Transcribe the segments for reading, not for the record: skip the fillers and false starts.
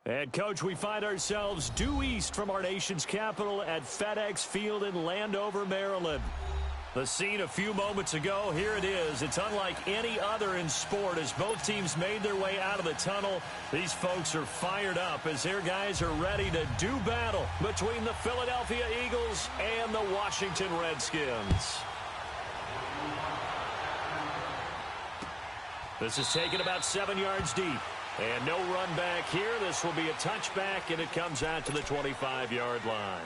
And, Coach, we find ourselves due east from our nation's capital at FedEx Field in Landover, Maryland. The scene a few moments ago, here it is. It's unlike any other in sport as both teams made their way out of the tunnel. These folks are fired up as their guys are ready to do battle between the Philadelphia Eagles and the Washington Redskins. This is taken about 7 yards deep. And no run back here. This will be a touchback, and it comes out to the 25-yard line.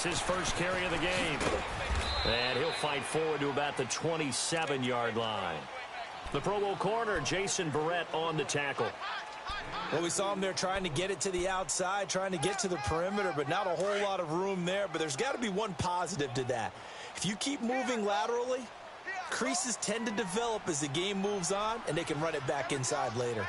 His first carry of the game. And he'll fight forward to about the 27-yard line. The Pro Bowl corner, Jason Barrett, on the tackle. Well, we saw him there trying to get it to the outside, trying to get to the perimeter, but not a whole lot of room there. But there's got to be one positive to that. If you keep moving laterally, creases tend to develop as the game moves on, and they can run it back inside later.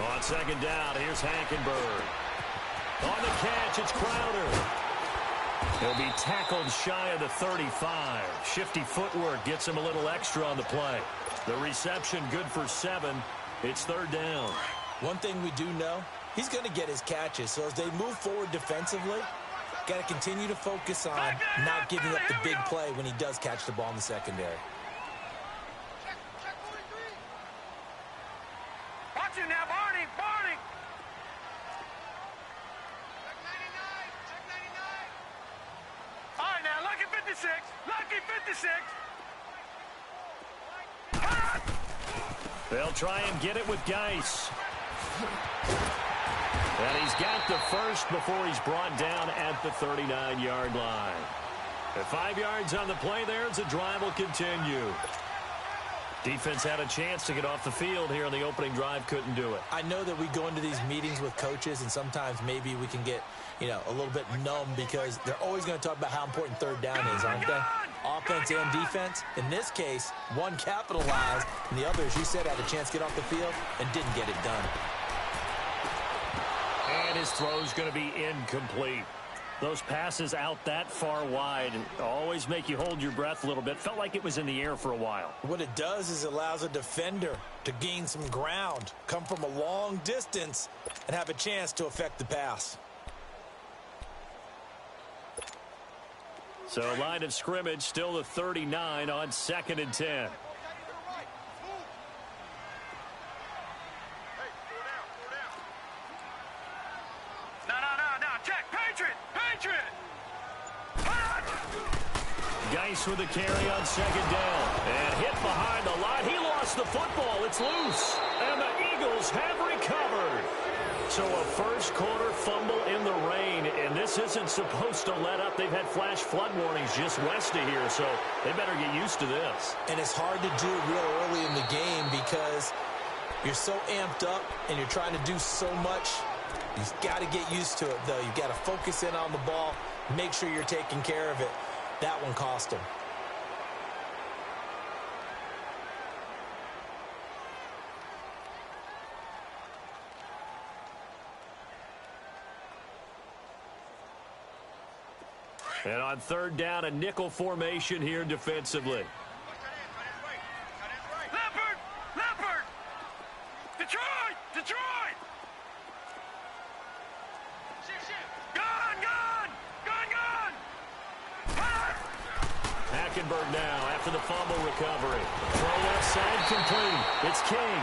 On second down, here's Hackenberg. On the catch, it's Crowder. He'll be tackled shy of the 35. Shifty footwork gets him a little extra on the play. The reception good for 7. It's third down. One thing we do know, he's going to get his catches. So as they move forward defensively, got to continue to focus on not giving up the big play when he does catch the ball in the secondary. Watch it now, Barney, Barney. Check 99. All right, now, lucky 56. Lucky 56. They'll try and get it with Geis. And he's got the first before he's brought down at the 39-yard line. At 5 yards on the play there, as the drive will continue. Defense had a chance to get off the field here in the opening drive, couldn't do it. I know that we go into these meetings with coaches, and sometimes maybe we can get, a little bit numb because they're always going to talk about how important third down is, aren't they? Offense and defense. In this case, one capitalized, and the other, as you said, had a chance to get off the field and didn't get it done. And his throw's going to be incomplete. Those passes out that far wide always make you hold your breath a little bit. Felt like it was in the air for a while. What it does is it allows a defender to gain some ground, come from a long distance, and have a chance to affect the pass. So line of scrimmage still the 39 on 2nd and 10. Geis with a carry on second down. And hit behind the line. He lost the football. It's loose. And the Eagles have recovered. So a first quarter fumble in the rain. And this isn't supposed to let up. They've had flash flood warnings just west of here. So they better get used to this. And it's hard to do real early in the game because you're so amped up and you're trying to do so much. You've got to get used to it, though. You've got to focus in on the ball. Make sure you're taking care of it. That one cost him. And on third down, a nickel formation here defensively. Leopard! Leopard! Detroit! Detroit! Gun! Gun! Gun! Gun! Hackenberg now after the fumble recovery. Throw left side complete. It's King.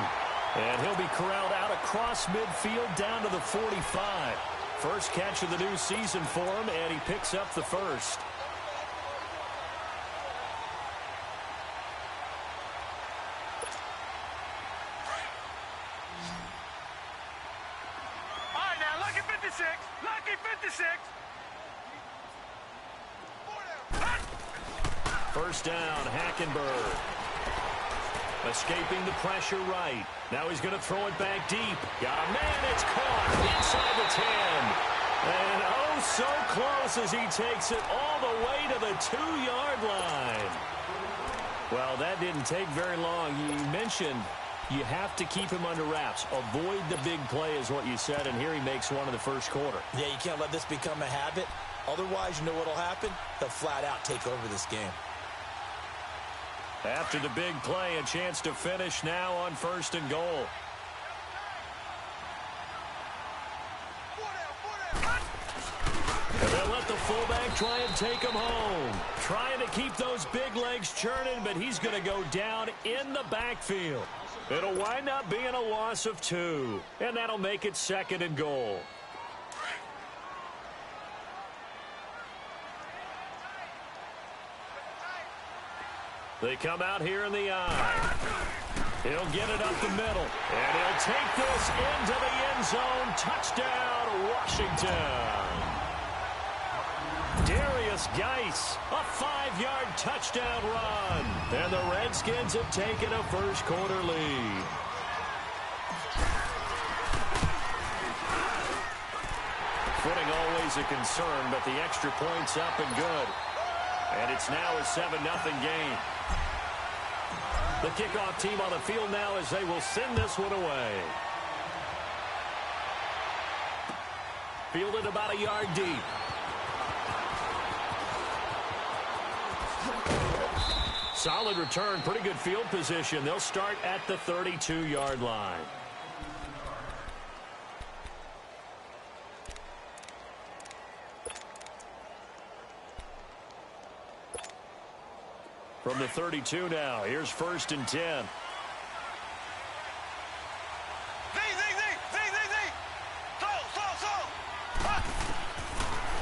And he'll be corralled out across midfield down to the 45. First catch of the new season for him, and he picks up the first. All right, now, lucky 56. Lucky 56. First down, Hackenberg. Escaping the pressure right. Now he's going to throw it back deep. Got a man, it's caught inside the 10. And oh, so close as he takes it all the way to the 2-yard line. Well, that didn't take very long. You mentioned you have to keep him under wraps. Avoid the big play is what you said, and here he makes one in the first quarter. Yeah, you can't let this become a habit. Otherwise, you know what will happen? They'll flat out take over this game. After the big play, a chance to finish now on first and goal. And they'll let the fullback try and take him home. Trying to keep those big legs churning, but he's going to go down in the backfield. It'll wind up being a loss of 2, and that'll make it second and goal. They come out here in the eye. He'll get it up the middle, and he'll take this into the end zone. Touchdown, Washington. Darius Geis, a 5-yard touchdown run. And the Redskins have taken a first-quarter lead. Footing always a concern, but the extra point's up and good. And it's now a 7-0 game. The kickoff team on the field now as they will send this one away. Fielded about a yard deep. Solid return, pretty good field position. They'll start at the 32-yard line. From the 32 now, here's first and 10.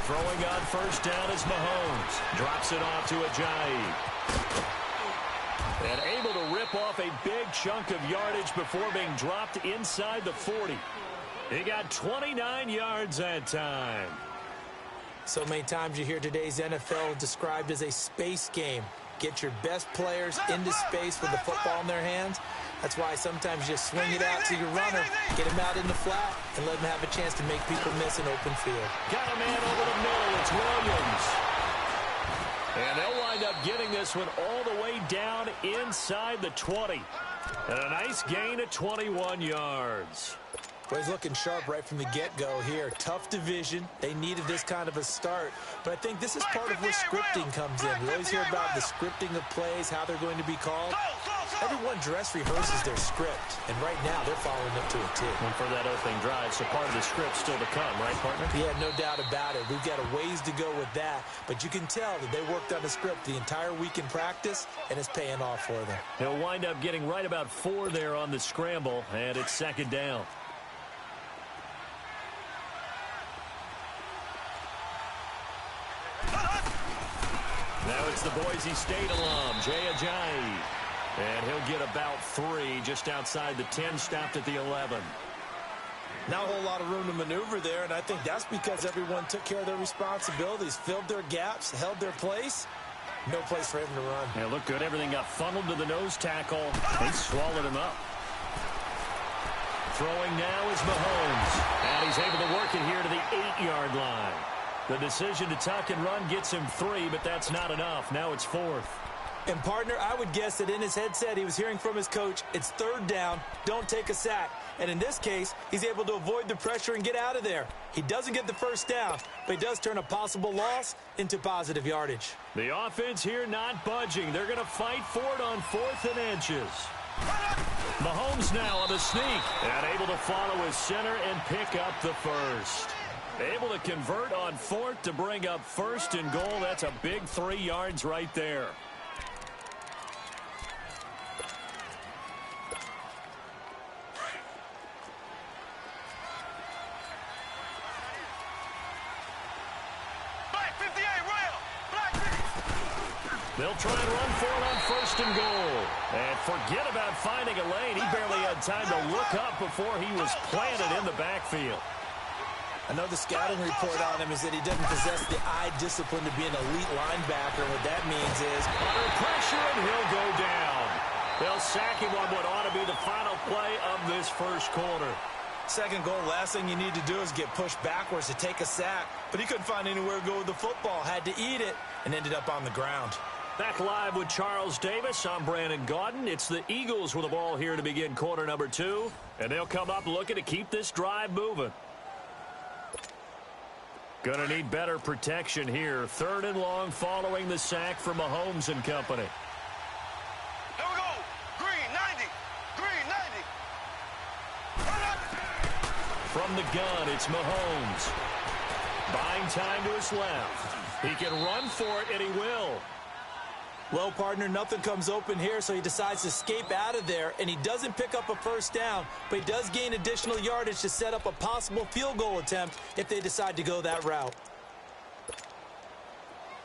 Throwing on first down is Mahomes. Drops it off to Ajayi. And able to rip off a big chunk of yardage before being dropped inside the 40. He got 29 yards that time. So many times you hear today's NFL described as a space game. Get your best players into space with the football in their hands. That's why sometimes you just swing it out to your runner, get him out in the flat, and let him have a chance to make people miss an open field. Got a man over the middle. It's Williams. And they'll wind up getting this one all the way down inside the 20. And a nice gain of 21 yards. Well, he's looking sharp right from the get-go here. Tough division. They needed this kind of a start. But I think this is part of where scripting comes in. We always hear about the scripting of plays, how they're going to be called. Everyone dress rehearses their script, and right now they're following up to a T. And for that opening drive, so part of the script still to come, right, partner? Yeah, no doubt about it. We've got a ways to go with that, but you can tell that they worked on the script the entire week in practice, and it's paying off for them. He'll wind up getting right about 4 there on the scramble, and it's second down. Now it's the Boise State alum, Jay Ajayi. And he'll get about 3 just outside the 10, stopped at the 11. Not a whole lot of room to maneuver there, and I think that's because everyone took care of their responsibilities, filled their gaps, held their place. No place for him to run. Yeah, looked good. Everything got funneled to the nose tackle. They swallowed him up. Throwing now is Mahomes. And he's able to work it here to the 8-yard line. The decision to tuck and run gets him 3, but that's not enough. Now it's 4th. And, partner, I would guess that in his headset he was hearing from his coach, it's 3rd down, don't take a sack. And in this case, he's able to avoid the pressure and get out of there. He doesn't get the first down, but he does turn a possible loss into positive yardage. The offense here not budging. They're going to fight for it on 4th and inches. Mahomes now on the sneak. And able to follow his center and pick up the first. Able to convert on 4th to bring up first and goal. That's a big 3 yards right there. They'll try and run for it on first and goal. And forget about finding a lane. He barely had time to look up before he was planted in the backfield. I know the scouting report on him is that he doesn't possess the eye discipline to be an elite linebacker. What that means is under pressure, and he'll go down. They'll sack him on what ought to be the final play of this first quarter. Second goal, last thing you need to do is get pushed backwards to take a sack. But he couldn't find anywhere to go with the football, had to eat it, and ended up on the ground. Back live with Charles Davis. I'm Brandon Gaudin. It's the Eagles with the ball here to begin quarter number 2. And they'll come up looking to keep this drive moving. Going to need better protection here. Third and long following the sack from Mahomes and company. Here we go. Green 90. Green 90. From the gun, it's Mahomes. Buying time to his left. He can run for it, and he will. Well, partner, nothing comes open here, so he decides to escape out of there, and he doesn't pick up a first down, but he does gain additional yardage to set up a possible field goal attempt if they decide to go that route.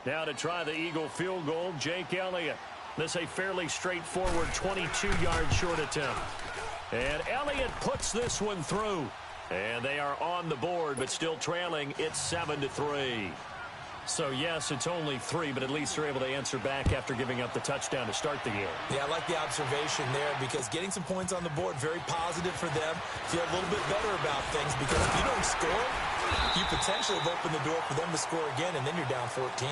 Now to try the Eagle field goal, Jake Elliott. This a fairly straightforward 22-yard short attempt. And Elliott puts this one through. And they are on the board, but still trailing. It's 7-3. So, yes, it's only 3, but at least they're able to answer back after giving up the touchdown to start the game. Yeah, I like the observation there because getting some points on the board, very positive for them. Feel a little bit better about things because if you don't score, you potentially have opened the door for them to score again, and then you're down 14.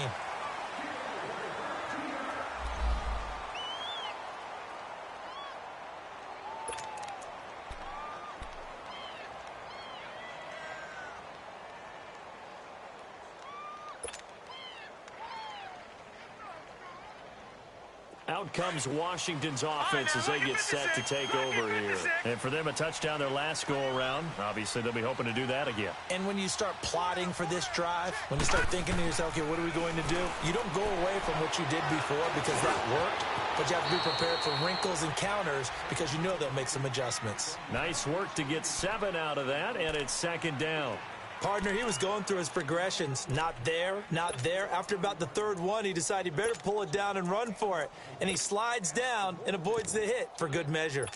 Out comes Washington's offense as they get set to take over here. And for them, a touchdown their last go-around. Obviously, they'll be hoping to do that again. And when you start plotting for this drive, when you start thinking to yourself, okay, what are we going to do? You don't go away from what you did before because that worked, but you have to be prepared for wrinkles and counters because you know they'll make some adjustments. Nice work to get 7 out of that, and it's second down. Partner, he was going through his progressions. Not there, not there. After about the third one, he decided he better pull it down and run for it. And he slides down and avoids the hit for good measure.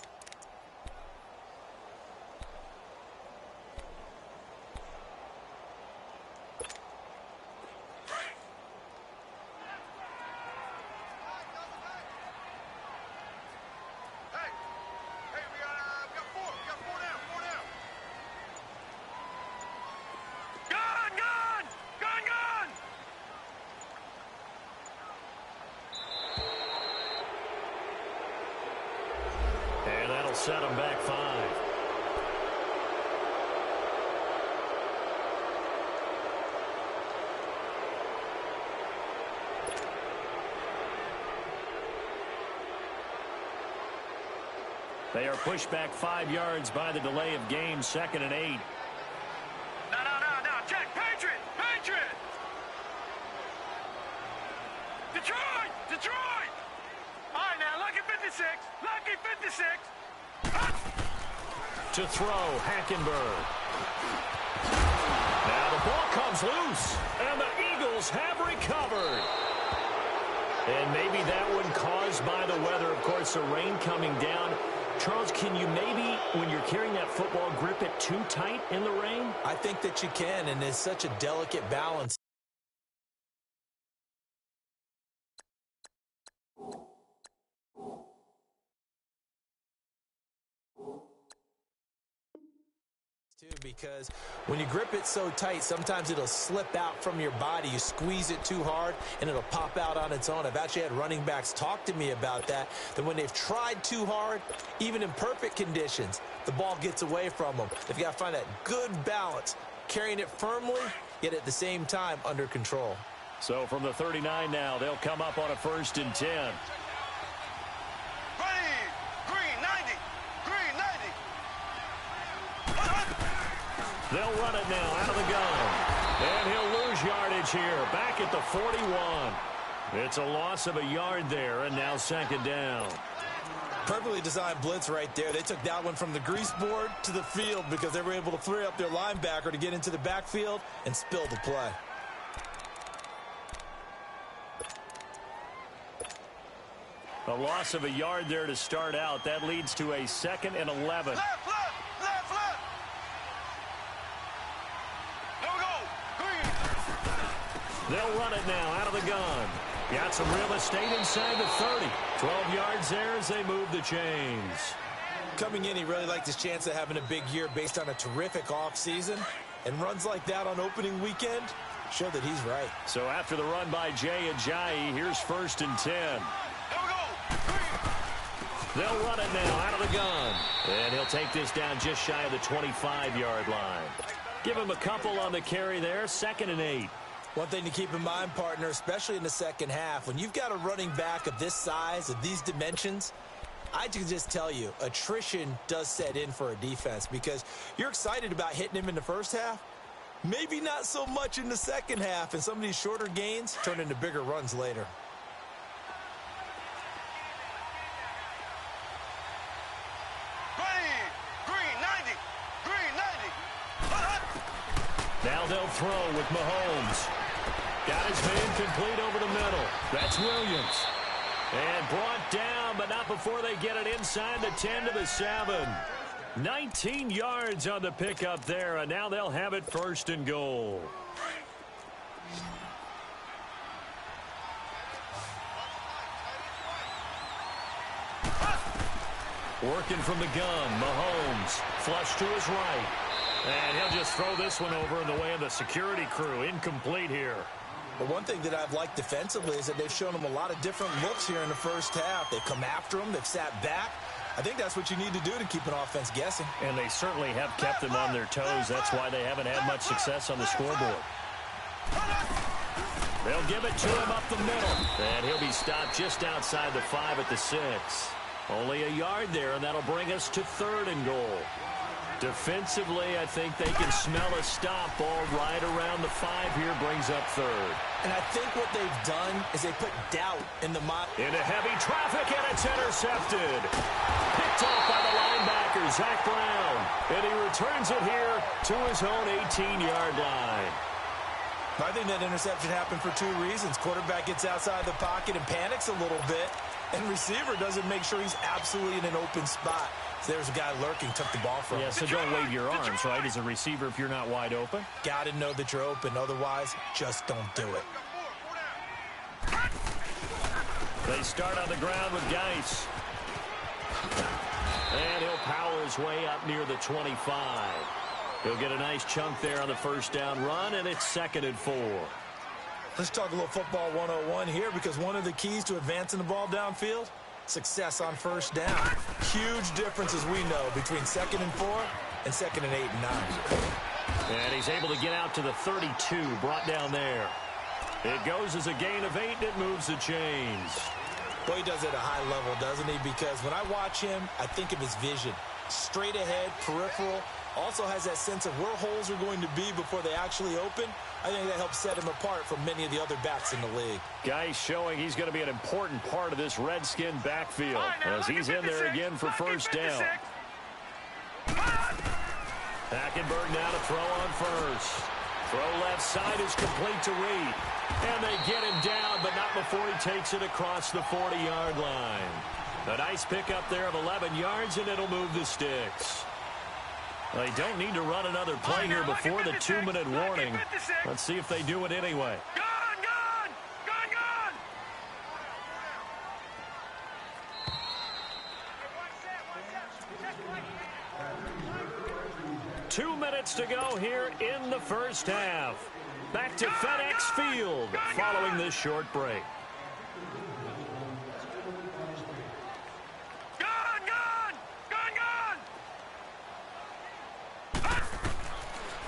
Set them back 5. They are pushed back 5 yards by the delay of game, 2nd and 8. No. Check. Patriot. Detroit. All right, now, lucky 56. To throw, Hackenberg. Now the ball comes loose, and the Eagles have recovered. And maybe that one caused by the weather. Of course, the rain coming down. Charles, can you maybe, when you're carrying that football, grip it too tight in the rain? I think that you can, and it's such a delicate balance. Because when you grip it so tight, sometimes it'll slip out from your body. You squeeze it too hard, and it'll pop out on its own. I've actually had running backs talk to me about that when they've tried too hard, even in perfect conditions, the ball gets away from them. They've got to find that good balance, carrying it firmly, yet at the same time under control. So from the 39 now, they'll come up on a 1st and 10. They'll run it now out of the gun. And he'll lose yardage here. Back at the 41. It's a loss of a yard there, and now 2nd down. Perfectly designed blitz right there. They took that one from the grease board to the field because they were able to free up their linebacker to get into the backfield and spill the play. A loss of a yard there to start out. That leads to a 2nd and 11. Left. Here we go. Green. They'll run it now out of the gun. Got some real estate inside the 30. 12 yards there as they move the chains. Coming in, he really liked his chance of having a big year based on a terrific offseason. And runs like that on opening weekend show that he's right. So after the run by Jay Ajayi, here's 1st and 10. Here we go. Green. They'll run it now out of the gun. And he'll take this down just shy of the 25-yard line. Give him a couple on the carry there. 2nd and 8. One thing to keep in mind, partner, especially in the second half, when you've got a running back of this size, of these dimensions, I can just tell you, attrition does set in for a defense because you're excited about hitting him in the first half. Maybe not so much in the second half, and some of these shorter gains turn into bigger runs later. Green 90. Now they'll throw with Mahomes. Got his man complete over the middle. That's Williams. And brought down, but not before they get it inside the 10 to the 7. 19 yards on the pickup there, and now they'll have it 1st and goal. Working from the gun, Mahomes. Flush to his right. And he'll just throw this one over in the way of the security crew. Incomplete here. But one thing that I've liked defensively is that they've shown him a lot of different looks here in the first half. They've come after him. They've sat back. I think that's what you need to do to keep an offense guessing. And they certainly have kept them on their toes. That's why they haven't had much success on the scoreboard. They'll give it to him up the middle. And he'll be stopped just outside the 5 at the 6. Only a yard there, and that'll bring us to 3rd and goal. Defensively, I think they can smell a stop. Ball right around the 5 here, brings up 3rd. And I think what they've done is they put doubt in the mind. Into heavy traffic, and it's intercepted. Picked off by the linebacker, Zach Brown. And he returns it here to his own 18-yard line. I think that interception happened for 2 reasons. Quarterback gets outside the pocket and panics a little bit. And receiver doesn't make sure he's absolutely in an open spot. So there's a guy lurking, took the ball from him. Yeah, so don't wave your arms, right, as a receiver if you're not wide open. Got to know that you're open. Otherwise, just don't do it. They start on the ground with Geis. And he'll power his way up near the 25. He'll get a nice chunk there on the 1st down run, and it's 2nd and 4. Let's talk a little football 101 here, because one of the keys to advancing the ball downfield, success on 1st down. Huge difference, as we know, between 2nd and 4 and 2nd and 8 and 9. And he's able to get out to the 32, brought down there. It goes as a gain of 8, and it moves the chains. Boy, he does it at a high level, doesn't he? Because when I watch him, I think of his vision. Straight ahead, peripheral, also has that sense of where holes are going to be before they actually open. I think that helps set him apart from many of the other backs in the league. Guys showing he's going to be an important part of this Redskin backfield as he's in there again for 1st down. Hackenberg now to throw on 1st. Throw left side is complete to Reed. And they get him down, but not before he takes it across the 40-yard line. A nice pickup there of 11 yards, and it'll move the sticks. They don't need to run another play here before the 2-minute warning. Let's see if they do it anyway. Gone! 2 minutes to go here in the 1st half. Back to FedEx Field following this short break.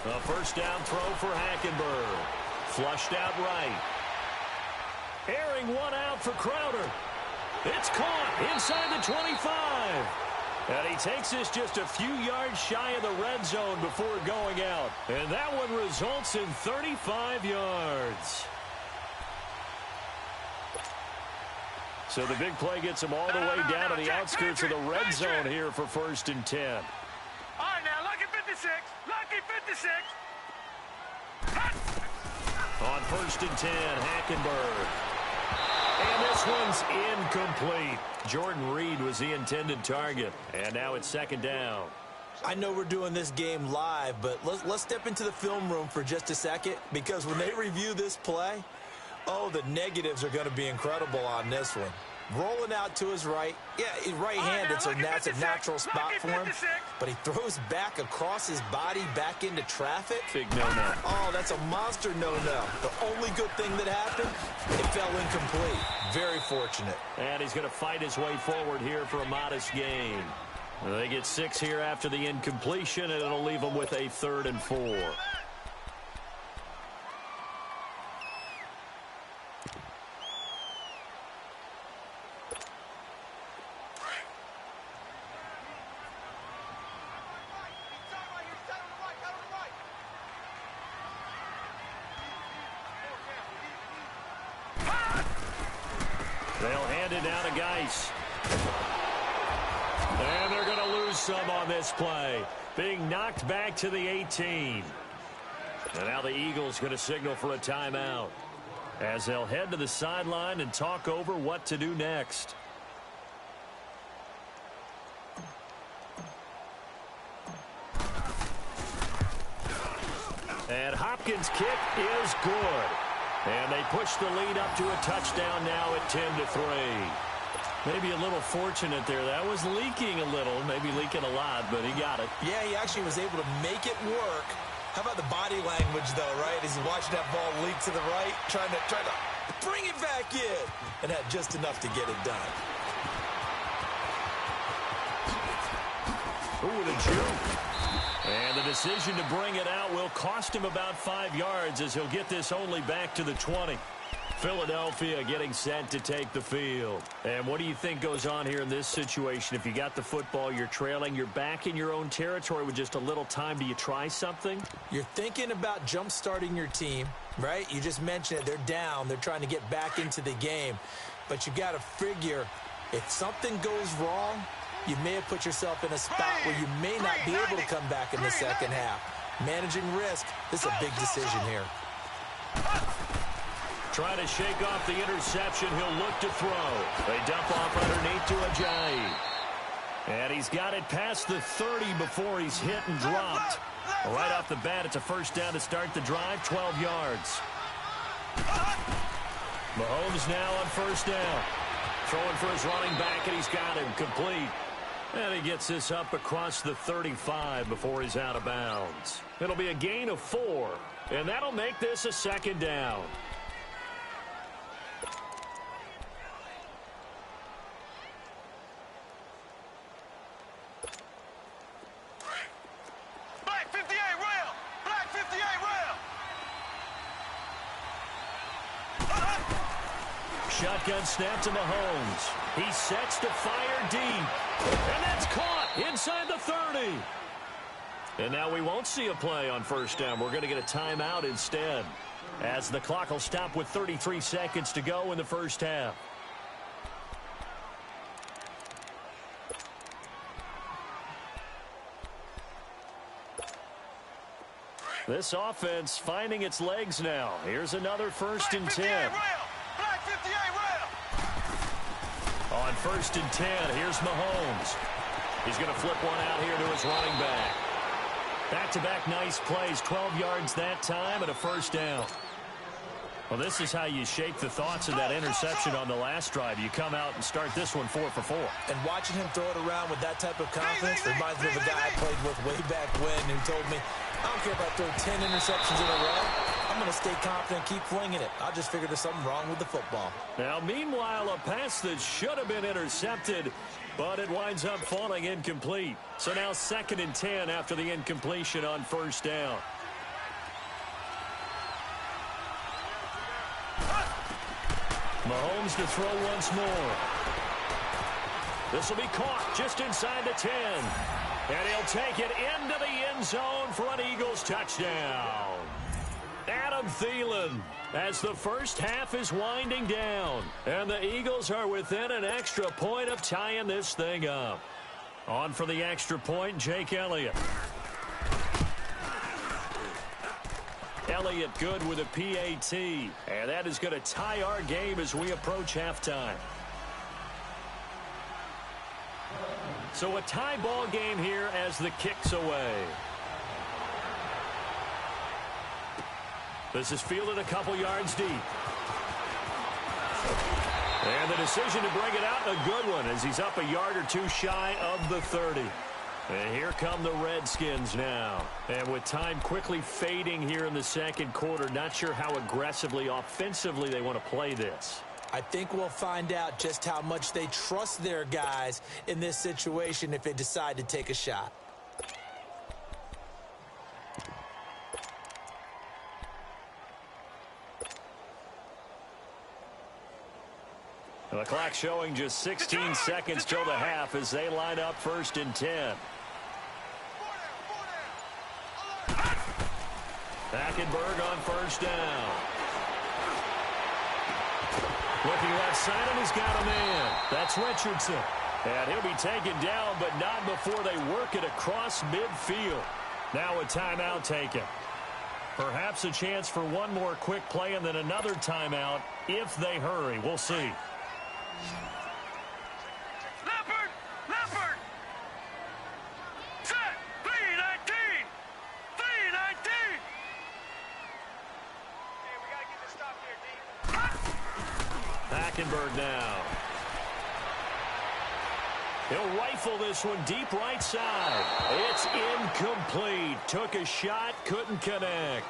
A 1st down throw for Hackenberg. Flushed out right. Airing one out for Crowder. It's caught inside the 25. And he takes this just a few yards shy of the red zone before going out. And that one results in 35 yards. So the big play gets him all the way down to the outskirts of the red zone here for 1st and 10. All right, now, lucky 56. Lucky 56. On 1st and 10, Hackenberg. And this one's incomplete. Jordan Reed was the intended target. And now it's second down. I know we're doing this game live, but let's step into the film room for just a second, because when they review this play, oh, the negatives are going to be incredible on this one. Rolling out to his right. Yeah, he's right-handed, so that's a natural spot for him. But he throws back across his body back into traffic. Big no-no. Oh, that's a monster no-no. The only good thing that happened, it fell incomplete. Very fortunate. And he's going to fight his way forward here for a modest gain. They get 6 here after the incompletion, and it'll leave them with a 3rd and 4. They'll hand it down to Geis. And they're going to lose some on this play. Being knocked back to the 18. And now the Eagles going to signal for a timeout, as they'll head to the sideline and talk over what to do next. And Hopkins' kick is good. And they push the lead up to a touchdown now at 10-3. Maybe a little fortunate there. That was leaking a little, maybe leaking a lot, but he got it. Yeah, he actually was able to make it work. How about the body language, though, right? As he's watching that ball leak to the right, trying to bring it back in, and had just enough to get it done. Ooh, the juke. And the decision to bring it out will cost him about 5 yards, as he'll get this only back to the 20. Philadelphia getting set to take the field. And what do you think goes on here in this situation? If you got the football, you're trailing, you're back in your own territory with just a little time. Do you try something? You're thinking about jump-starting your team, right? You just mentioned it. They're down. They're trying to get back into the game. But you got to figure, if something goes wrong, you may have put yourself in a spot where you may not be able to come back in the second half. Managing risk, this is a big decision here. Trying to shake off the interception. He'll look to throw. They dump off underneath to Ajayi. And he's got it past the 30 before he's hit and dropped. Right off the bat, it's a first down to start the drive, 12 yards. Mahomes now on first down. Throwing for his running back, and he's got him complete. And he gets this up across the 35 before he's out of bounds. It'll be a gain of 4, and that'll make this a second down. Black 58 rail! Black 58 rail! Shotgun snap to Mahomes. He sets to fire deep. And that's caught inside the 30. And now we won't see a play on first down. We're going to get a timeout instead, as the clock will stop with 33 seconds to go in the first half. This offense finding its legs now. Here's another first and 10. Black 58 rail! On first and 10, here's Mahomes. He's going to flip one out here to his running back. Back-to-back nice plays, 12 yards that time and a first down. Well, this is how you shake the thoughts of that interception on the last drive. You come out and start this one 4 for 4. And watching him throw it around with that type of confidence reminds me of a guy I played with way back when who told me, I don't care if I throw 10 interceptions in a row. I'm going to stay confident, keep flinging it. I just figured there's something wrong with the football. Now, meanwhile, a pass that should have been intercepted, but it winds up falling incomplete. So now 2nd and 10 after the incompletion on first down. Mahomes to throw once more. This will be caught just inside the 10. And he'll take it into the end zone for an Eagles touchdown. Adam Thielen, as the first half is winding down. And the Eagles are within an extra point of tying this thing up. On for the extra point, Jake Elliott. Elliott good with a PAT. And that is going to tie our game as we approach halftime. So a tie ball game here as the kick's away. This is fielded a couple yards deep. And the decision to bring it out, a good one, as he's up a yard or two shy of the 30. And here come the Redskins now. And with time quickly fading here in the second quarter, not sure how aggressively, offensively they want to play this. I think we'll find out just how much they trust their guys in this situation if they decide to take a shot. The clock showing just 16 seconds till the half as they line up 1st and 10. Hackenberg on 1st down. Looking left side, and he's got a man. That's Richardson. And he'll be taken down, but not before they work it across midfield. Now a timeout taken. Perhaps a chance for one more quick play and then another timeout if they hurry. We'll see. Leopard! Set! 319! 319! Hey, we gotta get this stop here, D. Hackenberg now. He'll rifle this one deep right side. It's incomplete. Took a shot, couldn't connect.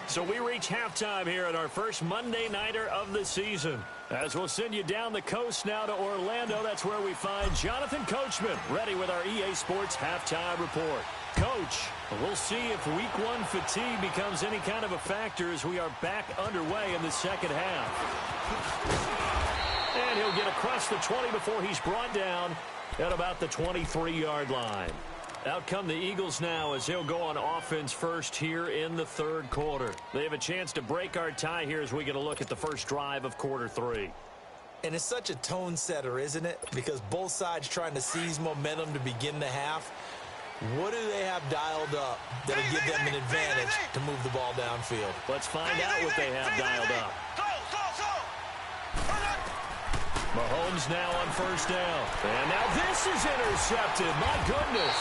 So we reach halftime here at our first Monday Nighter of the season. As we'll send you down the coast now to Orlando, that's where we find Jonathan Coachman, ready with our EA Sports Halftime Report. Coach, we'll see if Week 1 fatigue becomes any kind of a factor as we are back underway in the second half. And he'll get across the 20 before he's brought down at about the 23-yard line. Out come the Eagles now as they'll go on offense first here in the third quarter. They have a chance to break our tie here as we get a look at the first drive of quarter 3. And it's such a tone setter, isn't it? Because both sides trying to seize momentum to begin the half. What do they have dialed up that'll give them an advantage to move the ball downfield? Let's find out what they have dialed up. Mahomes now on 1st down. And now this is intercepted. My goodness.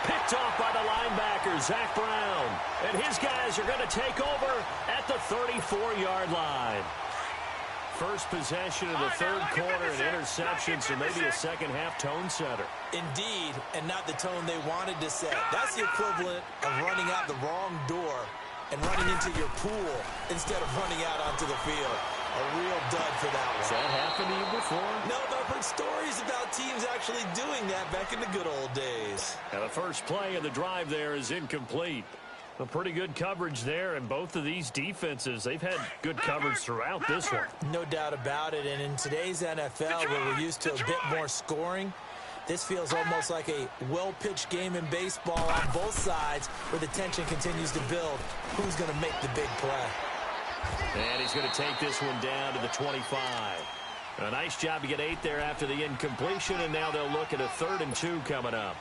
Picked off by the linebacker, Zach Brown. And his guys are going to take over at the 34-yard line. First possession of the third quarter, an interception, so maybe a second-half tone setter. Indeed, and not the tone they wanted to set. That's the equivalent of running out the wrong door and running into your pool instead of running out onto the field. A real dud for that one. Has that happened to you before? No, but I've heard stories about teams actually doing that back in the good old days. And the first play of the drive there is incomplete. A pretty good coverage there, and both of these defenses, they've had good coverage throughout this one. No doubt about it, and in today's NFL, where we're used to a bit more scoring, this feels almost like a well-pitched game in baseball on both sides where the tension continues to build. Who's going to make the big play? And he's going to take this one down to the 25. A nice job to get 8 there after the incompletion, and now they'll look at a 3rd and 2 coming up.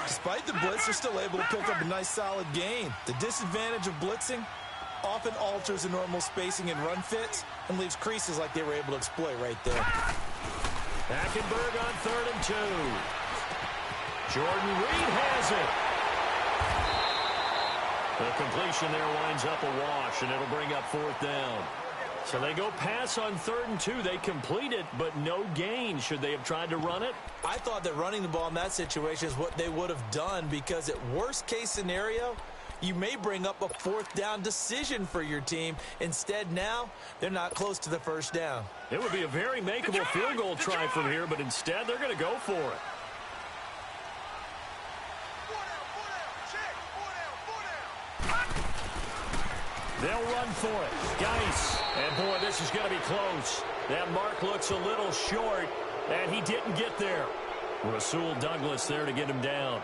Despite the blitz, they're still able to pick up a nice solid gain. The disadvantage of blitzing often alters the normal spacing and run fits and leaves creases like they were able to exploit right there. Hackenberg on 3rd and 2. Jordan Reed has it. The completion there winds up a wash, and it'll bring up 4th down. So they go pass on 3rd and 2. They complete it, but no gain. Should they have tried to run it? I thought that running the ball in that situation is what they would have done, because at worst case scenario, you may bring up a 4th down decision for your team. Instead now, they're not close to the 1st down. It would be a very makeable field goal try from here, but instead they're going to go for it. They'll run for it. Geis. And, boy, this is going to be close. That mark looks a little short, and he didn't get there. Rasul Douglas there to get him down.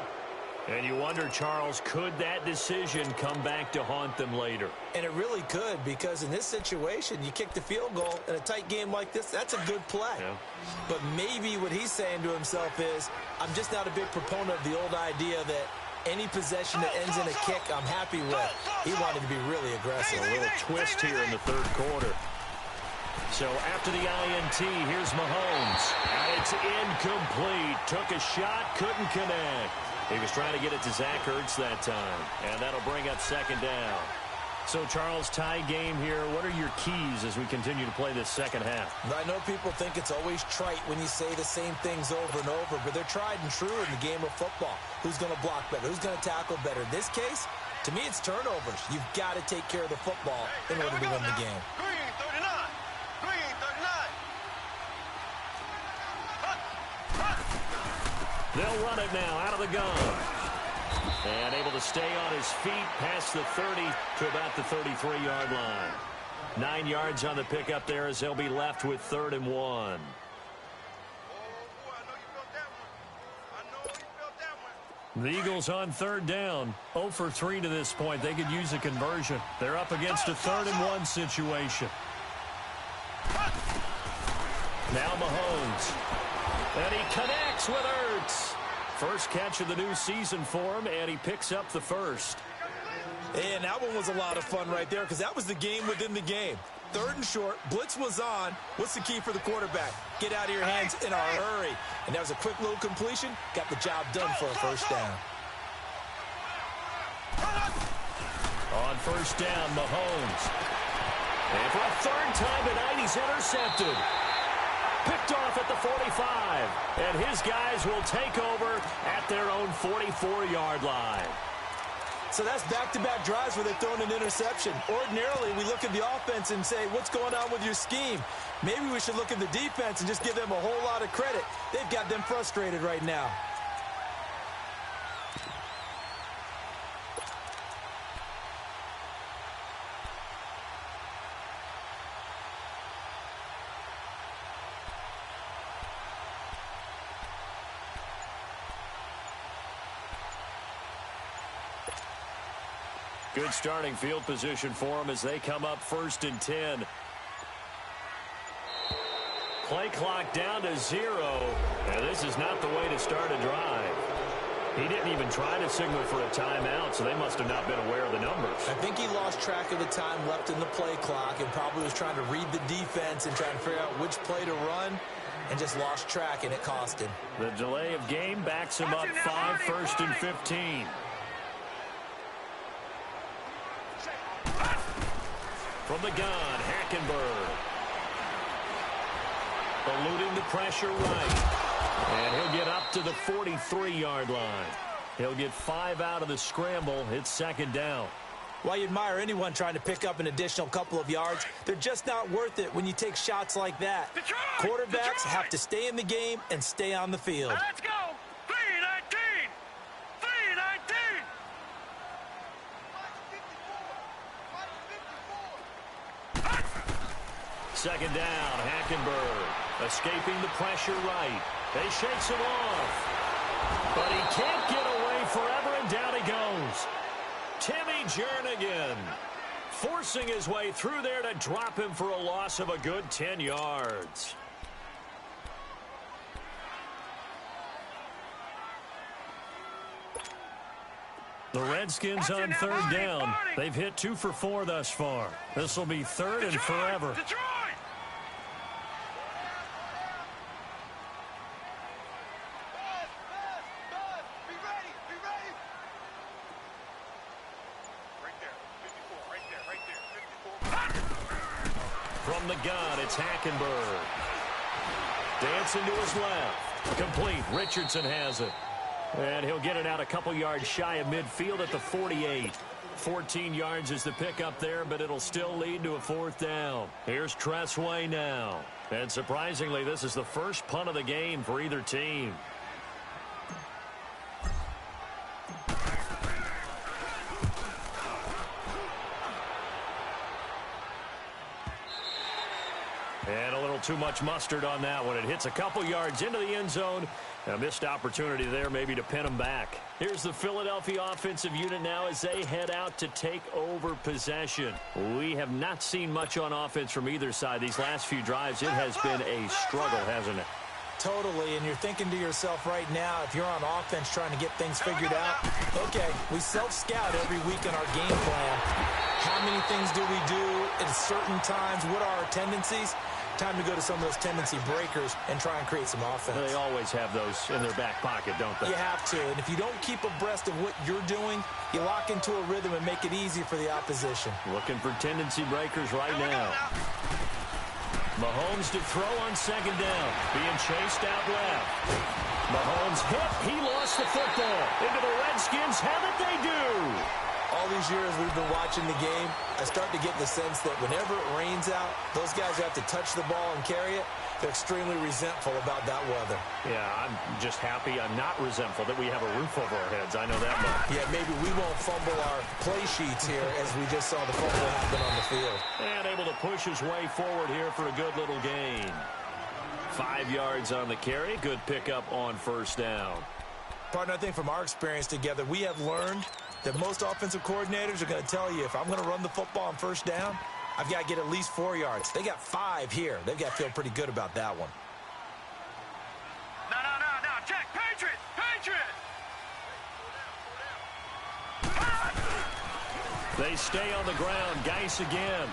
And you wonder, Charles, could that decision come back to haunt them later? And it really could, because in this situation, you kick the field goal in a tight game like this, that's a good play. Yeah. But maybe what he's saying to himself is, I'm just not a big proponent of the old idea that Any possession that ends in a kick, I'm happy with. He wanted to be really aggressive. A little twist here in the third quarter. So after the INT, here's Mahomes. And it's incomplete. Took a shot, couldn't connect. He was trying to get it to Zach Ertz that time. And that'll bring up second down. So, Charles, tie game here. What are your keys as we continue to play this second half? I know people think it's always trite when you say the same things over and over, but they're tried and true in the game of football. Who's going to block better? Who's going to tackle better? In this case, to me, it's turnovers. You've got to take care of the football in order to win the game. Green 39. Green 39. They'll run it now out of the gun. And able to stay on his feet past the 30 to about the 33-yard line. 9 yards on the pickup there as they'll be left with 3rd and 1. Oh, boy, I know you felt that one. I know you felt that one. The Eagles on 3rd down. 0 for 3 to this point. They could use a conversion. They're up against a 3rd and 1 situation. Now Mahomes. And he connects with Ertz. First catch of the new season for him, and he picks up the first. And that one was a lot of fun right there because that was the game within the game. 3rd and short, blitz was on. What's the key for the quarterback? Get out of your hands in a hurry. And that was a quick little completion. Got the job done for a first down. On first down, Mahomes. And for a 3rd time tonight, he's intercepted. Picked off at the 45. And his guys will take over at their own 44-yard line. So that's back-to-back drives where they've thrown an interception. Ordinarily, we look at the offense and say, what's going on with your scheme? Maybe we should look at the defense and just give them a whole lot of credit. They've got them frustrated right now. Good starting field position for them as they come up 1st and 10. Play clock down to 0. And this is not the way to start a drive. He didn't even try to signal for a timeout, so they must have not been aware of the numbers. I think he lost track of the time left in the play clock and probably was trying to read the defense and trying to figure out which play to run and just lost track, and it cost him. The delay of game backs him up 5, 1st and 15. From the gun, Hackenberg. Eluding the pressure right. And he'll get up to the 43-yard line. He'll get 5 out of the scramble. It's 2nd down. While you admire anyone trying to pick up an additional couple of yards, they're just not worth it when you take shots like that. Quarterbacks have to stay in the game and stay on the field. Let's go. 319. 319. 2nd down, Hackenberg. Escaping the pressure right. They shakes him off. But he can't get away forever, and down he goes. Timmy Jernigan forcing his way through there to drop him for a loss of a good 10 yards. The Redskins on 3rd down. They've hit 2 for 4 thus far. This will be 3rd and forever. Detroit. Be ready. Be ready. Right there. 54. Right there. Right there. 54. From the gun, it's Hackenberg. Dancing to his left. Complete. Richardson has it. And he'll get it out a couple yards shy of midfield at the 48. 14 yards is the pickup there, but it'll still lead to a 4th down. Here's Tressway now. And surprisingly, this is the first punt of the game for either team. And a little too much mustard on that one. It hits a couple yards into the end zone. A missed opportunity there maybe to pin them back. Here's the Philadelphia offensive unit now as they head out to take over possession. We have not seen much on offense from either side. These last few drives, it has been a struggle, hasn't it? Totally, and you're thinking to yourself right now, if you're on offense trying to get things figured out, okay, we self-scout every week in our game plan. How many things do we do at certain times? What are our tendencies? Time to go to some of those tendency breakers and try and create some offense. They always have those in their back pocket, don't they? You have to, and if you don't keep abreast of what you're doing, you lock into a rhythm and make it easy for the opposition. Looking for tendency breakers right now. Mahomes to throw on second down. Being chased out left. Mahomes hit. He lost the football. Into the Redskins. Have it they do. All these years we've been watching the game, I start to get the sense that whenever it rains out, those guys who have to touch the ball and carry it, they're extremely resentful about that weather. Yeah, I'm just happy I'm not resentful that we have a roof over our heads. I know that much. Yeah, maybe we won't fumble our play sheets here as we just saw the fumble happen on the field. And able to push his way forward here for a good little gain. 5 yards on the carry. Good pickup on first down. Partner, I think from our experience together, we have learned that most offensive coordinators are going to tell you, if I'm going to run the football on first down, I've got to get at least 4 yards. They got 5 here. They've got to feel pretty good about that one. No. Check. Patriot. They stay on the ground. Geis again.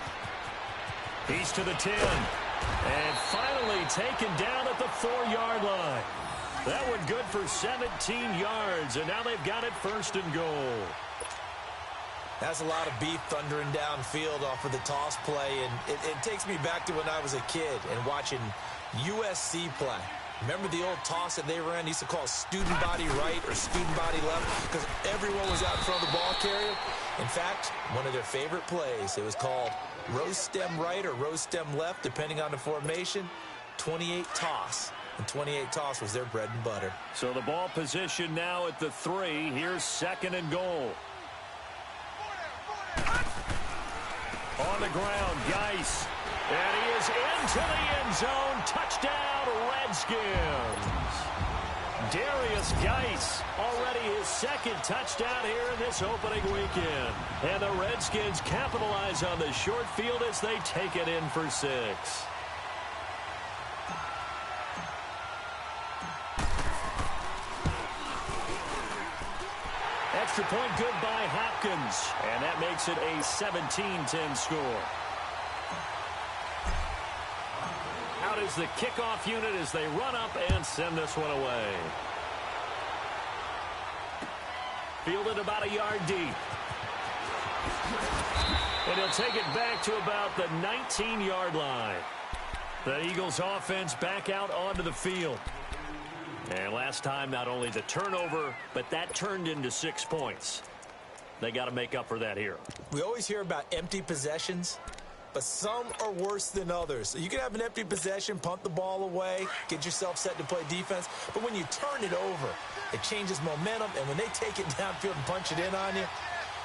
He's to the 10. And finally taken down at the 4-yard line. That one good for 17 yards. And now they've got it first and goal. That's a lot of beef thundering downfield off of the toss play, and it takes me back to when I was a kid and watching USC play. Remember the old toss that they ran? They used to call student body right or student body left because everyone was out in front of the ball carrier. In fact, one of their favorite plays, it was called rose stem right or rose stem left, depending on the formation, 28 toss. And 28 toss was their bread and butter. So the ball position now at the 3. Here's second and goal. On the ground, Geis. And he is into the end zone. Touchdown, Redskins. Darius Geis, already his second touchdown here in this opening weekend. And the Redskins capitalize on the short field as they take it in for 6. Extra point good by Hopkins. And that makes it a 17-10 score. Out is the kickoff unit as they run up and send this one away. Fielded about a yard deep. And he'll take it back to about the 19-yard line. The Eagles offense back out onto the field. And last time, not only the turnover, but that turned into 6 points. They got to make up for that here. We always hear about empty possessions, but some are worse than others. So you can have an empty possession, punt the ball away, get yourself set to play defense. But when you turn it over, it changes momentum. And when they take it downfield and punch it in on you,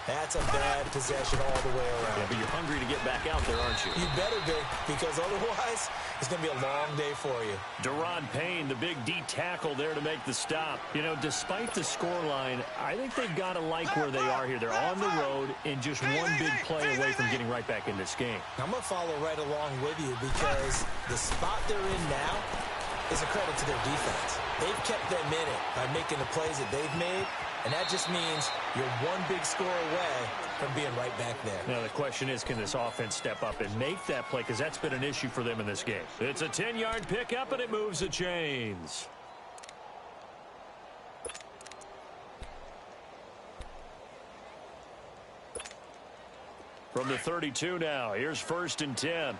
that's a bad possession all the way around. Yeah, but you're hungry to get back out there, aren't you? You better be, because otherwise it's going to be a long day for you. Deron Payne, the big D tackle there to make the stop. You know, despite the scoreline, I think they've got to like where they are here. They're on the road and just one big play away from getting right back in this game. I'm going to follow right along with you because the spot they're in now is a credit to their defense. They've kept them in it by making the plays that they've made. And that just means you're one big score away from being right back there. Now, the question is, can this offense step up and make that play? Because that's been an issue for them in this game. It's a 10-yard pickup, and it moves the chains. From the 32 now, here's first and 10.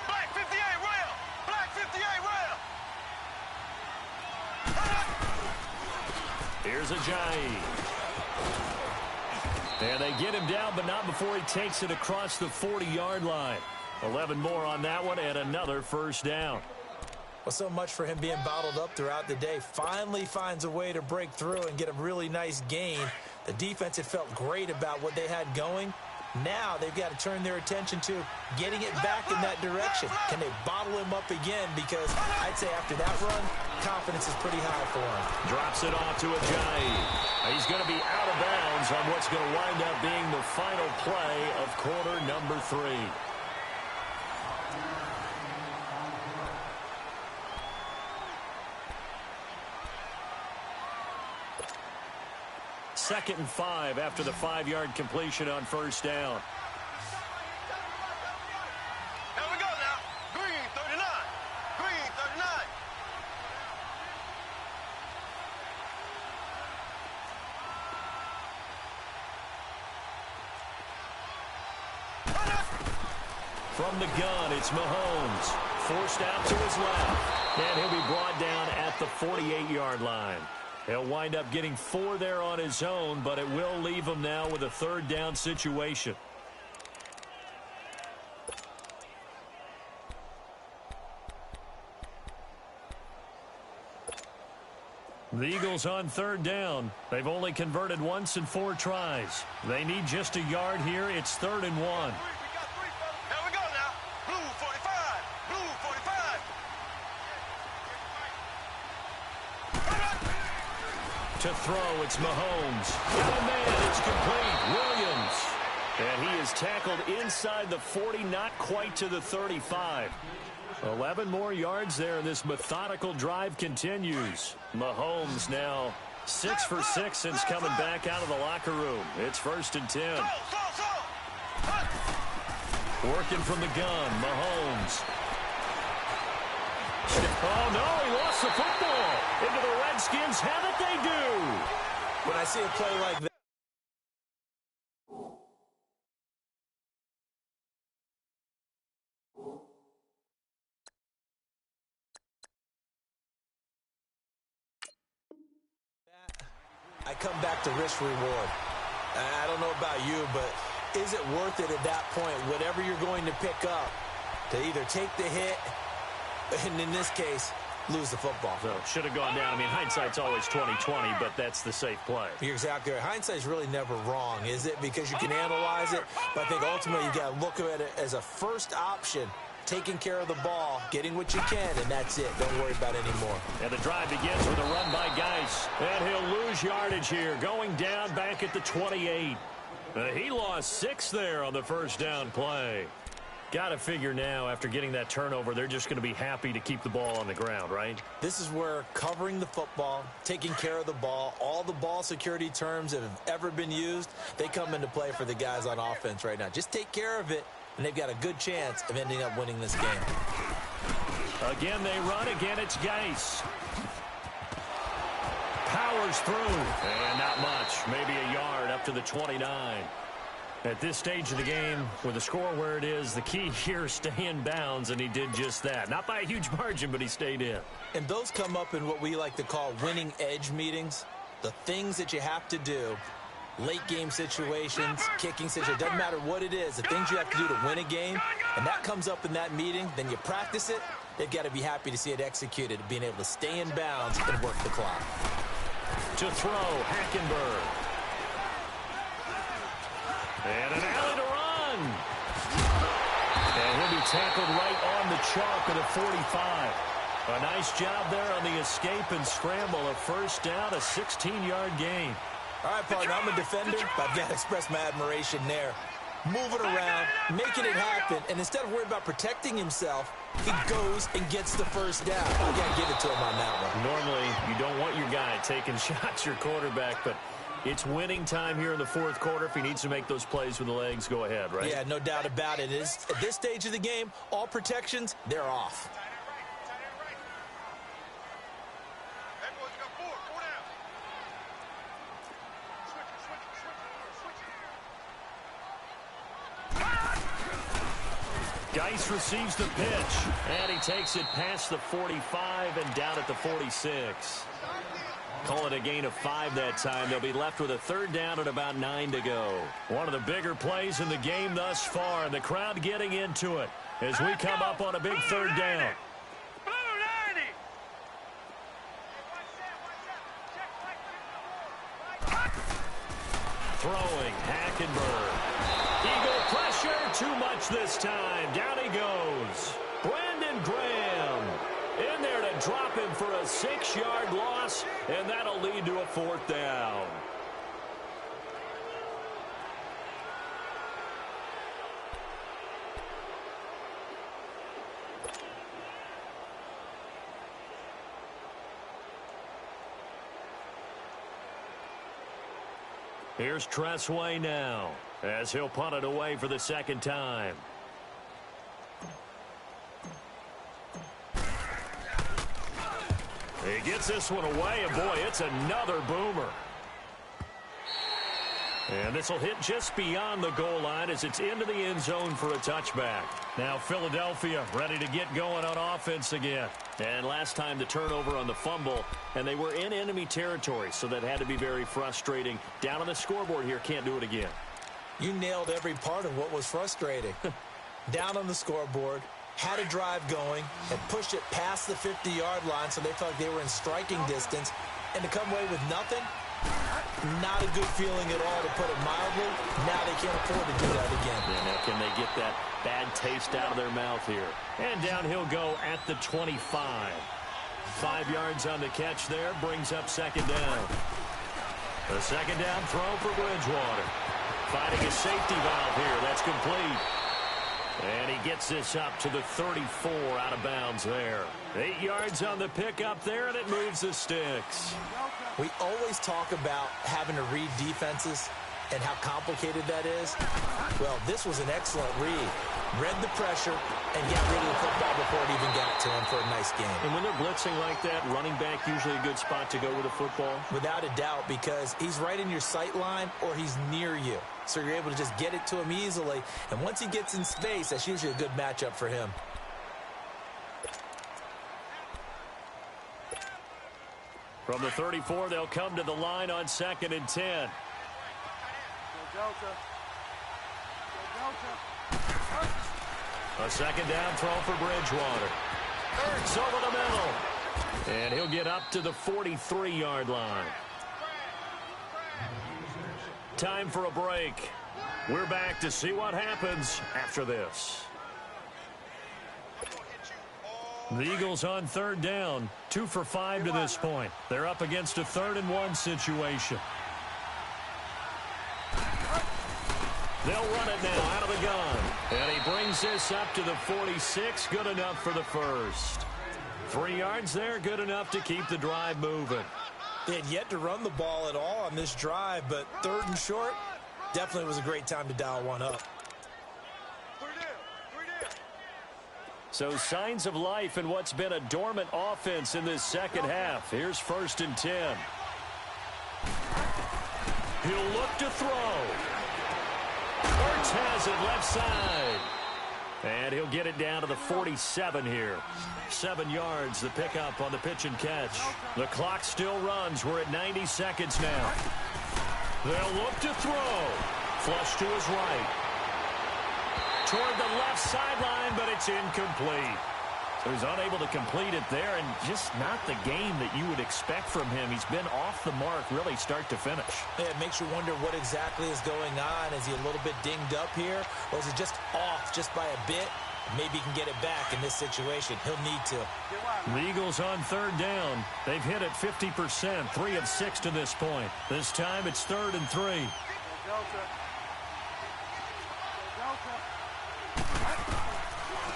Black 58, rail. Black 58, rail. Here's Ajayi. And they get him down, but not before he takes it across the 40-yard line. 11 more on that one, and another first down. Well, so much for him being bottled up throughout the day. Finally finds a way to break through and get a really nice gain. The defense had felt great about what they had going. Now they've got to turn their attention to getting it back in that direction. Can they bottle him up again? Because I'd say after that run, confidence is pretty high for him. Drops it off to Ajayi. He's going to be out of bounds on what's going to wind up being the final play of quarter number 3. 2nd and 5 after the 5-yard completion on first down. Here we go now. Green 39. Green 39. From the gun, it's Mahomes. Forced out to his left. And he'll be brought down at the 48-yard line. He'll wind up getting 4 there on his own, but it will leave him now with a 3rd down situation. The Eagles on 3rd down. They've only converted once in 4 tries. They need just a yard here. It's 3rd and 1. We got 3, fellas. Here we go now. Blue 45. Blue 45. To throw, it's Mahomes. Got a man, it's complete. Williams. And he is tackled inside the 40, not quite to the 35. 11 more yards there, and this methodical drive continues. Mahomes now 6 for 6 since coming back out of the locker room. It's 1st and 10. Working from the gun, Mahomes. Oh, no, he lost the football. Into the Redskins have it, they do. When I see a play like that, I come back to risk reward. I don't know about you, but is it worth it at that point, whatever you're going to pick up, to either take the hit, and in this case, lose the football? So should have gone down. I mean, hindsight's always 20/20, but that's the safe play. You're exactly right. Hindsight's really never wrong, is it? Because you can analyze it, but I think ultimately you got to look at it as a first option. Taking care of the ball, getting what you can, and that's it. Don't worry about it anymore. And the drive begins with a run by Geis. And he'll lose yardage here, going down back at the 28. He lost 6 there on the first down play. Got to figure now, after getting that turnover, they're just going to be happy to keep the ball on the ground, right? This is where covering the football, taking care of the ball, all the ball security terms that have ever been used, they come into play for the guys on offense right now. Just take care of it, and they've got a good chance of ending up winning this game. Again, they run. Again, it's Geis. Powers through. And not much. Maybe a yard up to the 29. At this stage of the game, with the score where it is, the key here is stay in bounds, and he did just that. Not by a huge margin, but he stayed in. And those come up in what we like to call winning edge meetings. The things that you have to do. Late game situations, kicking situations, doesn't matter what it is, the things you have to do to win a game, and that comes up in that meeting, then you practice it, they've got to be happy to see it executed, being able to stay in bounds and work the clock. To throw, Hackenberg. And an alley to run. And he'll be tackled right on the chalk of the 45. A nice job there on the escape and scramble. A first down, a 16-yard gain. All right, partner, I'm a defender, but I've got to express my admiration there. Moving around, making it happen, and instead of worrying about protecting himself, he goes and gets the first down. I got to give it to him on that one. Normally, you don't want your guy taking shots, your quarterback, but it's winning time here in the 4th quarter. If he needs to make those plays with the legs, go ahead, right? Yeah, no doubt about it. At this stage of the game, all protections, they're off. Geis receives the pitch, and he takes it past the 45 and down at the 46. Call it a gain of 5 that time. They'll be left with a 3rd down and about 9 to go. One of the bigger plays in the game thus far, and the crowd getting into it as we come up on a big 3rd down. Throwing, Hackenberg. Eagle pressure, too much this time. Down he goes. Brandon Graham in there to drop him for a 6-yard loss, and that'll lead to a 4th down. Here's Febrezey now as he'll punt it away for the second time. He gets this one away, and boy, it's another boomer. And this will hit just beyond the goal line as it's into the end zone for a touchback. Now Philadelphia ready to get going on offense again. And last time the turnover on the fumble, and they were in enemy territory, so that had to be very frustrating. Down on the scoreboard here, can't do it again. You nailed every part of what was frustrating. Down on the scoreboard, had a drive going, had pushed it past the 50-yard line so they felt like they were in striking distance, and to come away with nothing, not a good feeling at all, to put it mildly. Now they can't afford to do that again. Yeah, now can they get that bad taste out of their mouth here? And down he'll go at the 25. 5 yards on the catch there, brings up second down. The second down throw for Bridgewater. Finding a safety valve here. That's complete. And he gets this up to the 34, out of bounds there. 8 yards on the pickup there, and it moves the sticks. We always talk about having to read defenses and how complicated that is. Well, this was an excellent read. Read the pressure and got rid of the football before it even got to him for a nice game. And when they're blitzing like that, running back usually a good spot to go with the football? Without a doubt, because he's right in your sight line or he's near you. So you're able to just get it to him easily. And once he gets in space, that's usually a good matchup for him. From the 34, they'll come to the line on 2nd and 10. A second down throw for Bridgewater. Ertz over the middle. And he'll get up to the 43-yard line. Time for a break. We're back to see what happens after this. The Eagles on 3rd down. 2 for 5 to this point. They're up against a 3rd and 1 situation. They'll run it now out of the gun. And he brings this up to the 46. Good enough for the first. 3 yards there. Good enough to keep the drive moving. They had yet to run the ball at all on this drive, but 3rd and short, definitely was a great time to dial one up. So signs of life in what's been a dormant offense in this second half. Here's 1st and 10. He'll look to throw. Ertz has it left side. And he'll get it down to the 47 here. 7 yards, the pickup on the pitch and catch. The clock still runs. We're at 90 seconds now. They'll look to throw. Flush to his right. Toward the left sideline, but it's incomplete. So he's unable to complete it there, and just not the game that you would expect from him. He's been off the mark really start to finish. Yeah, it makes you wonder what exactly is going on. Is he a little bit dinged up here, or is he just off just by a bit? Maybe he can get it back in this situation. He'll need to. The Eagles on 3rd down. They've hit it 50%, 3 of 6 to this point. This time it's 3rd and 3.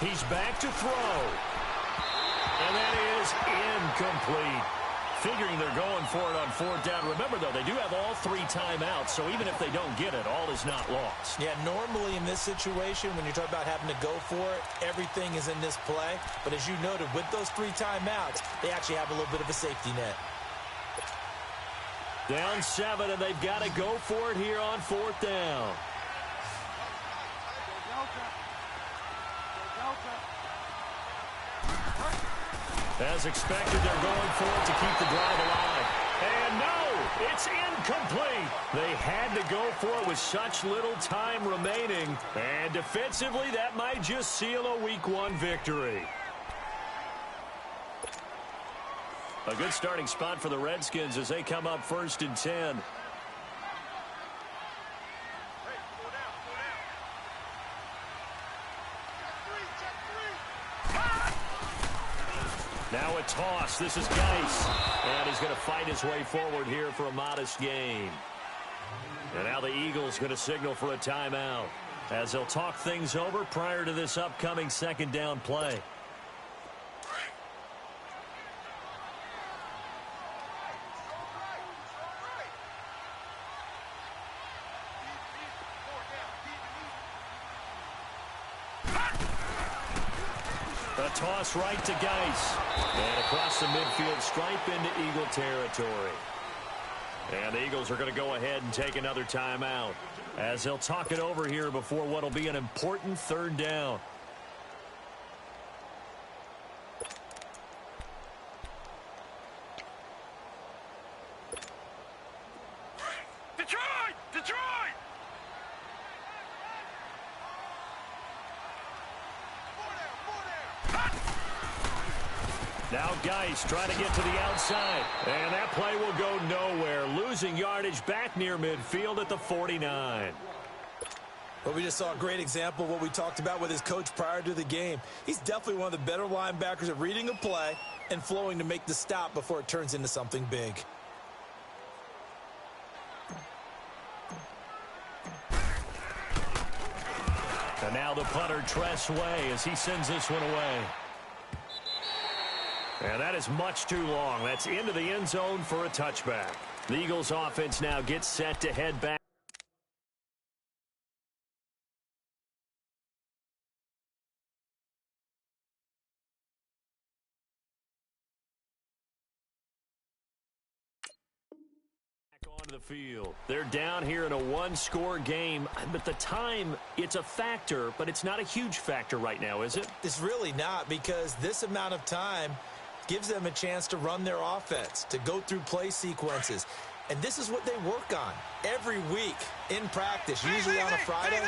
He's back to throw. And that is incomplete. Figuring they're going for it on 4th down. Remember, though, they do have all 3 timeouts, so even if they don't get it, all is not lost. Yeah, normally in this situation, when you're talking about having to go for it, everything is in this play. But as you noted, with those 3 timeouts, they actually have a little bit of a safety net. Down 7, and they've got to go for it here on 4th down. As expected, they're going for it to keep the drive alive. And no, it's incomplete. They had to go for it with such little time remaining. And defensively, that might just seal a Week 1 victory. A good starting spot for the Redskins as they come up 1st and 10. Now a toss. This is Geis. And he's going to fight his way forward here for a modest gain. And now the Eagles going to signal for a timeout as they'll talk things over prior to this upcoming 2nd down play. A toss right to Geis. And across the midfield stripe into Eagle territory. And the Eagles are going to go ahead and take another timeout as they'll talk it over here before what will be an important third down. Detroit! Detroit! Now Geis trying to get to the outside. And that play will go nowhere. Losing yardage back near midfield at the 49. Well, we just saw a great example of what we talked about with his coach prior to the game. He's definitely one of the better linebackers at reading a play and flowing to make the stop before it turns into something big. And now the punter Tress Way as he sends this one away. And that is much too long. That's into the end zone for a touchback. The Eagles offense now gets set to head back. Onto the field. They're down here in a one-score game, but the time, it's a factor, but it's not a huge factor right now, is it? It's really not, because this amount of time gives them a chance to run their offense, to go through play sequences. And this is what they work on every week in practice, usually on a Friday.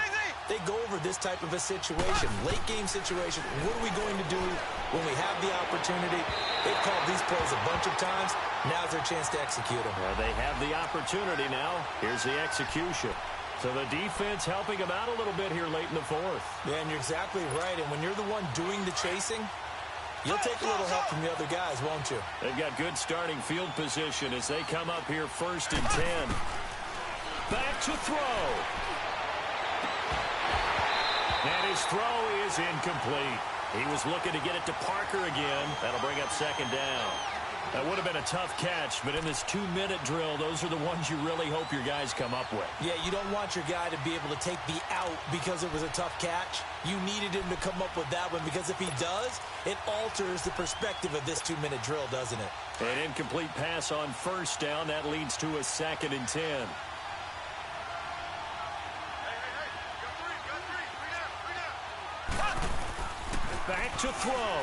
They go over this type of a situation, late game situation. What are we going to do when we have the opportunity? They've called these plays a bunch of times. Now's their chance to execute them. Well, they have the opportunity now. Here's the execution. So the defense helping them out a little bit here late in the fourth. Yeah, and you're exactly right. And when you're the one doing the chasing, you'll take a little help from the other guys, won't you? They've got good starting field position as they come up here 1st and 10. Back to throw. And his throw is incomplete. He was looking to get it to Parker again. That'll bring up 2nd down. That would have been a tough catch, but in this 2-minute drill, those are the ones you really hope your guys come up with. Yeah, you don't want your guy to be able to take the out because it was a tough catch. You needed him to come up with that one, because if he does, it alters the perspective of this 2-minute drill, doesn't it? An incomplete pass on 1st down. That leads to a 2nd and 10. Back to throw.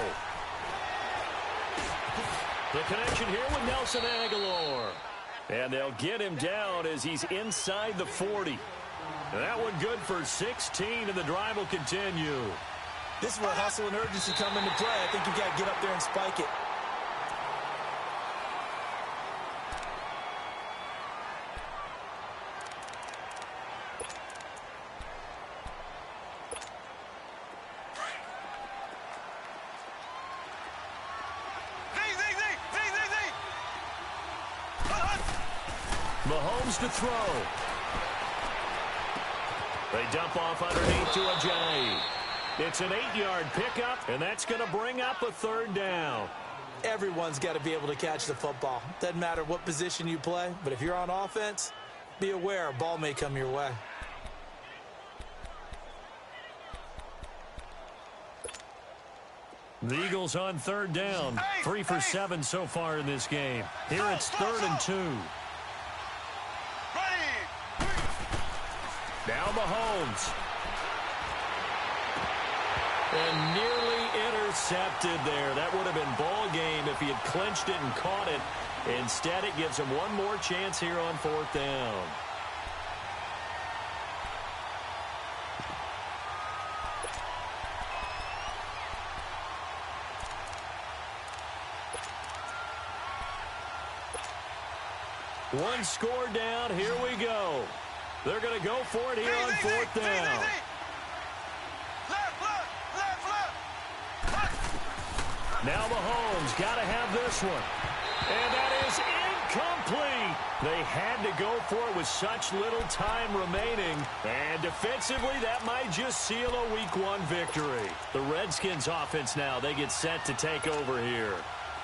The connection here with Nelson Aguilar. And they'll get him down as he's inside the 40. And that one good for 16, and the drive will continue. This is where hustle and urgency come into play. I think you've got to get up there and spike it. Mahomes to throw. They dump off underneath to Ajayi. It's an 8-yard pickup, and that's going to bring up a 3rd down. Everyone's got to be able to catch the football. Doesn't matter what position you play, but if you're on offense, be aware a ball may come your way. The Eagles on 3rd down. 3 for 7 so far in this game. Here it's 3rd and 2. Now Mahomes. And nearly intercepted there. That would have been ball game if he had clinched it and caught it. Instead, it gives him one more chance here on 4th down. One score down. Here we go. They're going to go for it here on 4th down. Now Mahomes got to have this one. And that is incomplete. They had to go for it with such little time remaining. And defensively, that might just seal a Week 1 victory. The Redskins offense now, they get set to take over here.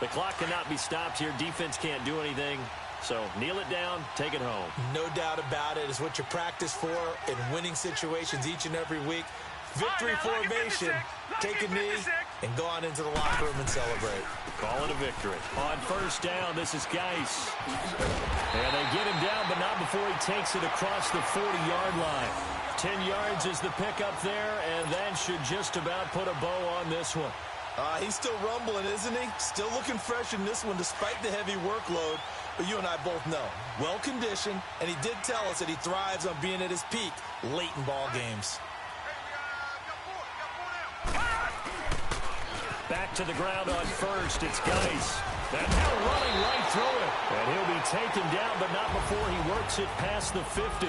The clock cannot be stopped here. Defense can't do anything. So kneel it down, take it home. No doubt about it. It's what you practice for in winning situations each and every week. Victory formation. Take a knee and go on into the locker room and celebrate. Call it a victory. On first down, this is Geis. And they get him down, but not before he takes it across the 40-yard line. 10 yards is the pickup there, and that should just about put a bow on this one. He's still rumbling, isn't he? Still looking fresh in this one despite the heavy workload. But you and I both know, well-conditioned, and he did tell us that he thrives on being at his peak late in ball games. Back to the ground on first. It's Geis. And now running right through it. And he'll be taken down, but not before he works it past the 50.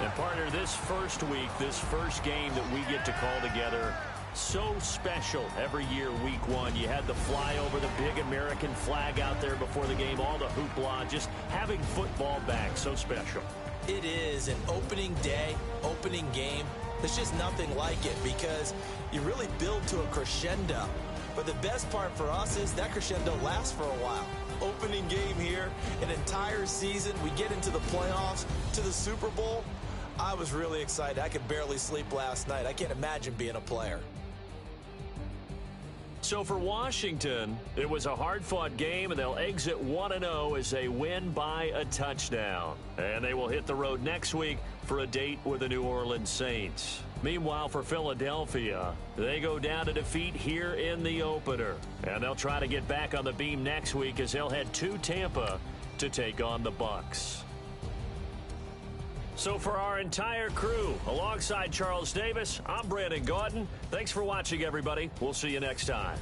And, partner, this first week, this first game that we get to call together, so special every year, week one. You had the flyover, the big American flag out there before the game, all the hoopla, just having football back, so special. It is an opening day, opening game. There's just nothing like it because you really build to a crescendo. But the best part for us is that crescendo lasts for a while. Opening game here, an entire season. We get into the playoffs, to the Super Bowl. I was really excited. I could barely sleep last night. I can't imagine being a player. So for Washington, it was a hard-fought game, and they'll exit 1-0 as they win by a touchdown. And they will hit the road next week for a date with the New Orleans Saints. Meanwhile, for Philadelphia, they go down to defeat here in the opener. And they'll try to get back on the beam next week as they'll head to Tampa to take on the Bucs. So for our entire crew, alongside Charles Davis, I'm Brandon Gaudin. Thanks for watching, everybody. We'll see you next time.